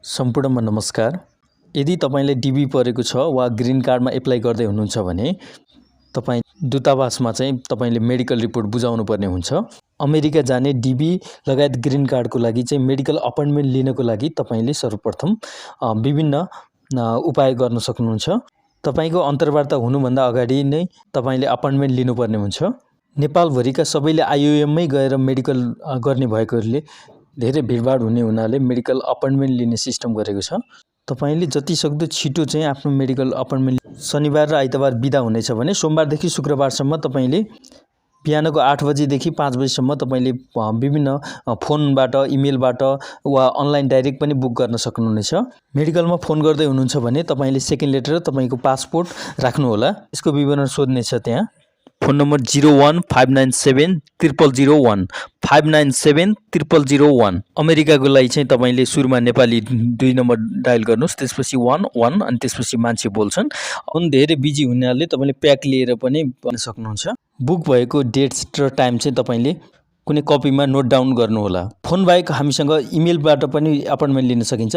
सम्पूर्णमा नमस्कार। यदि तपाईले डीबी परेको छ वा ग्रीन कार्डमा एप्लाई गर्दै हुनुहुन्छ भने तपाई दूतावासमा चाहिँ तपाईले मेडिकल रिपोर्ट बुझाउनु पर्ने हुन्छ। अमेरिका जाने डीबी लगायत ग्रीन कार्डको लागि चाहिँ मेडिकल अपॉइन्टमेन्ट लिनको लागि तपाईले सर्वप्रथम विभिन्न उपाय गर्न सक्नुहुन्छ। तपाईको अन्तर्वार्ता हुनुभन्दा अगाडि नै तपाईले अपॉइन्टमेन्ट लिनुपर्ने हुन्छ। नेपालभरिका सबैले IOM मै गएर मेडिकल गर्ने भएकोले धेरै भिडभाड हुने हुनाले मेडिकल अपॉइन्टमेन्ट लिने सिस्टम गरेको छ। तपाईले जति सक्दो छिटो चाहिँ आफ्नो मेडिकल अपॉइन्टमेन्ट शनिबार र आइतबार बिदा हुनेछ भने सोमबारदेखि शुक्रबारसम्म तपाईले बिहानको 8 बजेदेखि 5 बजेसम्म तपाईले विभिन्न फोनबाट इमेलबाट वा अनलाइन डाइरेक्ट पनि बुक गर्न सक्नुहुनेछ। मेडिकलमा फोन गर्दै हुनुहुन्छ भने तपाईले सेकेन्ड लेटर तपाईको पासपोर्ट राख्नु होला। यसको विवरण सोध्नेछ त्यहाँ। Phone number 015970001 5970001। अमेरिकाको लागि चाहिँ तपाईले सुरुमा नेपाली 2 नम्बर डायल गर्नुस्, त्यसपछि 11 अनि त्यसपछि मान्छे बोल्छन्। अनि धेरै बिजी हुनाले तपाईले प्याक लिएर पनि गर्न सक्नुहुन्छ। बुक भएको डेट्स र टाइम चाहिँ तपाईले कुनै कपीमा नोट डाउन गर्नु होला। फोन बाहेक हामीसँग इमेलबाट पनि अपॉइन्टमेन्ट लिन सकिन्छ।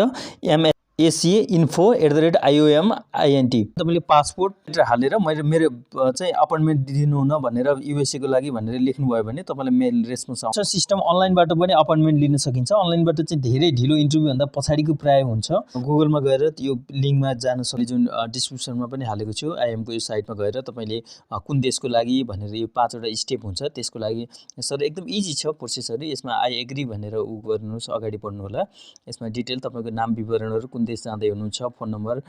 MSAinfo@IOMINT। तपाईले पासपोर्ट हालेर मेरो चाहिँ अपॉइन्टमेन्ट दिनु न भनेर USA को लागि भनेर लेख्नु भयो भने तपाईलाई मेल रेस्पोन्स आउँछ। सिस्टम अनलाइनबाट पनि अपॉइन्टमेन्ट लिन सकिन्छ। अनलाइनबाट चाहिँ धेरै ढिलो इन्टरभ्यु भन्दा पछाडीको प्राय हुन्छ। गुगलमा गएर यो लिंकमा जान सक्ने जुन डिस्क्रिप्सनमा पनि हालेको छु। IOM को यो साइटमा गएर तपाईले कुन देशको लागि भनेर यो 5 वटा स्टेप हुन्छ। त्यसको लागि सर एकदम इजी छ प्रोसेसहरु। यसमा आई एग्री भनेर गर्नुस्, अगाडि बढ्नु होला। यसमा डिटेल तपाईको नाम विवरणहरु, कुन देश जाँदै हुनुहुन्छ, फोन नम्बर,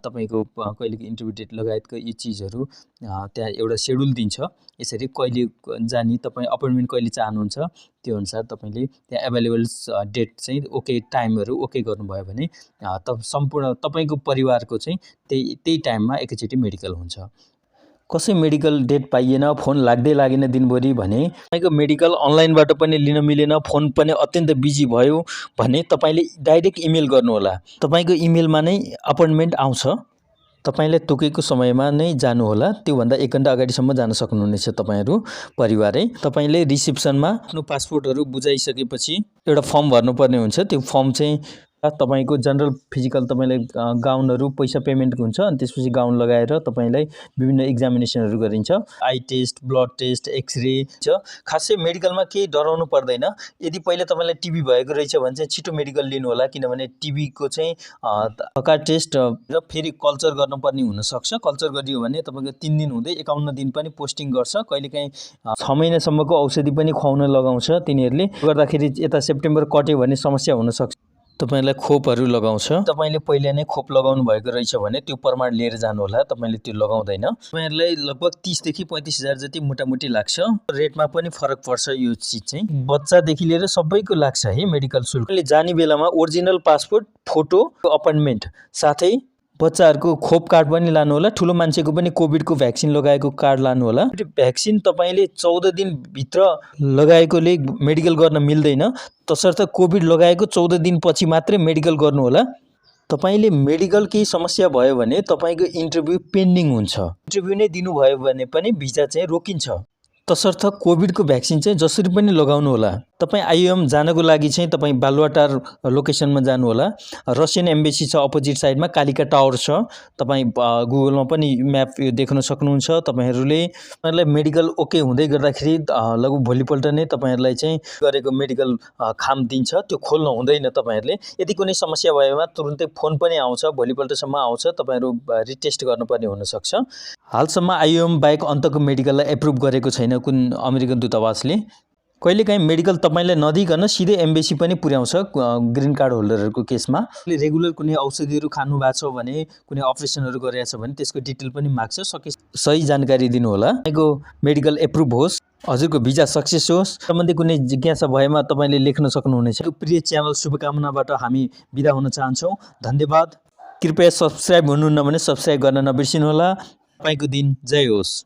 तपाईको कहिलेको इन्टरभ्यु डेट लगायतको यी चीजहरु त्यहाँ एउटा शेड्युल दिन्छ। यसरी कहिले जानी तपाई अपॉइन्टमेन्ट कहिले चाहनुहुन्छ त्यो अनुसार तपाईले त्यहाँ अवेलेबल डेट चाहिँ ओके टाइमहरु ओके गर्नुभयो भने सम्पूर्ण तपाईको परिवारको चाहिँ त्यही टाइममा एकैचोटी मेडिकल हुन्छ। कसै मेडिकल डेट पाइएन, फोन लाग्दै लागेन दिनभरि भने तपाईको मेडिकल अनलाइनबाट पनि लिन मिलेन, फोन पनि अत्यन्त बिजी भयो भने तपाईले डाइरेक्ट इमेल गर्नु होला। तपाईको इमेलमा नै अपॉइन्टमेन्ट आउँछ। तपाईले तोकेको समयमा नै जानु होला। त्यो भन्दा 1 घण्टा अगाडिसम्म जान सक्नुहुनेछ तपाईहरु परिवारै। तपाईले रिसेप्सनमा आफ्नो पासपोर्टहरु बुझाइसकेपछि एउटा फर्म भर्नुपर्ने हुन्छ। त्यो फर्म चाहिँ तपाईको जनरल फिजिकल तपाईलाई गाउनहरु पैसा पेमेन्ट हुन्छ। अनि त्यसपछि गाउन लगाएर तपाईलाई विभिन्न एक्जामिनेसनहरु गरिन्छ। Eye test, blood test, X-ray छ। खासै मेडिकलमा केही डराउनु पर्दैन। यदि पहिले तपाईलाई टिबी भएको रहेछ भने चाहिँ छिटो मेडिकल लिनु होला, किनभने टिबी को चाहिँ हकार टेस्ट र फेरि कल्चर गर्नुपर्ने हुन सक्छ। कल्चर गरियो भने तपाईको 3 दिन हुँदै 51 दिन पनि पोस्टिङ गर्छ। कहिलेकाहीँ 6 महिनासम्मको औषधि पनि खुवाउन लगाउँछ तिनीहरुले। गर्दाखेरि यता सेप्टेम्बर कट्यो भने समस्या हुन सक्छ। तपाईलाई खोपहरु लगाउँछ। तपाईले पहिले नै खोप लगाउनु भएको रहेछ भने त्यो प्रमाण लिएर जानु होला। तपाईले त्यो लगाउँदैन। तपाईहरुलाई लगभग 30 देखि 35 हजार जति मोटामोटी लाग्छ। रेटमा पनि फरक पर्छ। यो चीज चाहिँ बच्चादेखि लिएर सबैको लाग्छ है मेडिकल शुल्क। जाने बेलामा ओरिजिनल पासपोर्ट, फोटो, अपॉइन्टमेन्ट साथै बच्चाहरुको खोप कार्ड पनि लानु होला। ठुलो मान्छेको पनि कोभिडको भ्याक्सिन लगाएको कार्ड लानु होला। भ्याक्सिन तपाईले 14 दिन भित्र लगाएकोले मेडिकल गर्न मिल्दैन। तसर्थ कोभिड लगाएको 14 दिन पछि मात्रै मेडिकल गर्नु होला। तपाईले मेडिकल केही समस्या भयो भने तपाईको इन्टरभ्यु पेन्डिङ हुन्छ। इन्टरभ्यु नै दिनु भयो भने पनि भिजा चाहिँ रोकिन्छ। तसर्थ कोभिडको भ्याक्सिन चाहिँ जसरी पनि लगाउनु होला। तपाई IOM जानको लागि चाहिँ तपाई बालुवाटार लोकेसनमा जानु होला। रसियन एम्बेसी छ अपोजिट साइडमा, कालिका टावर छ। तपाई गुगलमा पनि म्याप यो देख्न सक्नुहुन्छ। तपाईहरुलाई मेडिकल ओके हुँदै गर्दाखेरि लगभग भोलिपल्ट नै तपाईहरुलाई चाहिँ गरेको मेडिकल खाम दिन्छ। त्यो खोल्न हुँदैन तपाईहरुले। यदि कुनै समस्या भएमा तुरुन्तै फोन पनि आउँछ, भोलिपल्टसम्म आउँछ। तपाईहरु रिटेस्ट गर्नुपर्ने हुन सक्छ। हालसम्म IOM बाहेक अन्तको मेडिकललाई एप्रुभ गरेको छैन कुन अमेरिकन दूतावासले। कहिलेकाहीँ मेडिकल तपाईलाई नदिकन सिधै एम्बेसी पनि पुर्याउँछ ग्रीन कार्ड होल्डरहरुको केसमा। रेगुलर कुनै औषधिहरु खानु भएको छ भने, कुनै अपरेसनहरु गरेको छ भने त्यसको डिटेल पनि माग्छ। सही जानकारी दिनु होला। तपाईको मेडिकल एप्रुभ होस्, हजुरको भिजा सक्सेस होस्। सम्बन्धी कुनै जिज्ञासा भएमा तपाईले लेख्न सक्नुहुनेछ। यो प्रिय च्यानल शुभकामनाबाट हामी बिदा हुन चाहन्छौं। धन्यवाद। कृपया सब्स्क्राइब हुनुहुन्न भने सब्स्क्राइब गर्न नबिर्सिनु होला। तपाईको दिन जय होस्।